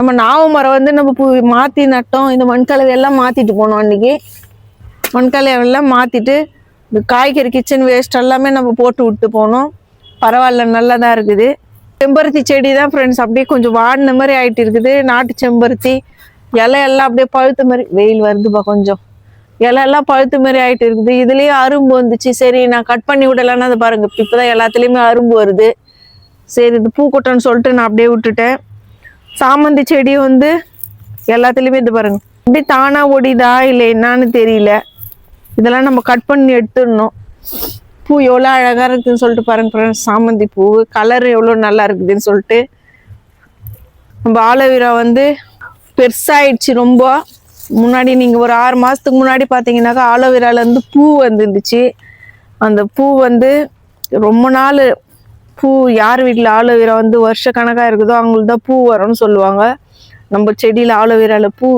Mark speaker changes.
Speaker 1: நம்ம நாவ மரம் வந்து நம்ம மாற்றி நட்டோம். இந்த மண்கலவை எல்லாம் மாற்றிட்டு போனோம். அன்றைக்கி மண்கலவை எல்லாம் மாற்றிட்டு இந்த காய்கறி கிச்சன் வேஸ்ட் எல்லாமே நம்ம போட்டு விட்டு போனோம். பரவாயில்ல, நல்லா தான் இருக்குது. செம்பருத்தி செடி தான் ஃப்ரெண்ட்ஸ் அப்படியே கொஞ்சம் வாடின மாதிரி ஆகிட்டு இருக்குது. நாட்டு செம்பருத்தி இலையெல்லாம் அப்படியே பழுத்த மாதிரி, வெயில் வருதுப்பா கொஞ்சம், இலையெல்லாம் பழுத்த மாதிரி ஆகிட்டு இருக்குது. இதுலேயும் அரும்பு வந்துச்சு. சரி நான் கட் பண்ணி விடலான்னு அதை பாருங்க, இப்போ தான் எல்லாத்துலேயுமே அரும்பு வருது. சரி இது பூக்கொட்டன்னு சொல்லிட்டு நான் அப்படியே விட்டுட்டேன். சாமந்தி செடி வந்து எல்லாத்துலேயுமே இது பாருங்க இப்படி தானா ஒடிதா இல்லை என்னான்னு தெரியல. இதெல்லாம் நம்ம கட் பண்ணி எடுத்துடணும். பூ எவ்வளோ அழகாக இருக்குதுன்னு சொல்லிட்டு பாருங்க ஃப்ரெண்ட்ஸ். சாமந்தி பூ கலர் எவ்வளோ நல்லா இருக்குதுன்னு சொல்லிட்டு. நம்ம ஆலோவேரா வந்து பெருசாகிடுச்சு ரொம்ப. முன்னாடி நீங்கள் ஒரு 6 மாதத்துக்கு முன்னாடி பார்த்தீங்கன்னாக்கா ஆலோவேராலேருந்து பூ வந்துருந்துச்சு. அந்த பூ வந்து ரொம்ப நாள் பூ, யார் வீட்டில் ஆலோவேரா வந்து வருஷ கணக்காக இருக்குதோ அவங்களுக்கு தான் பூ வரும்னு சொல்லுவாங்க. நம்ம செடியில் ஆலோவேராவில் பூ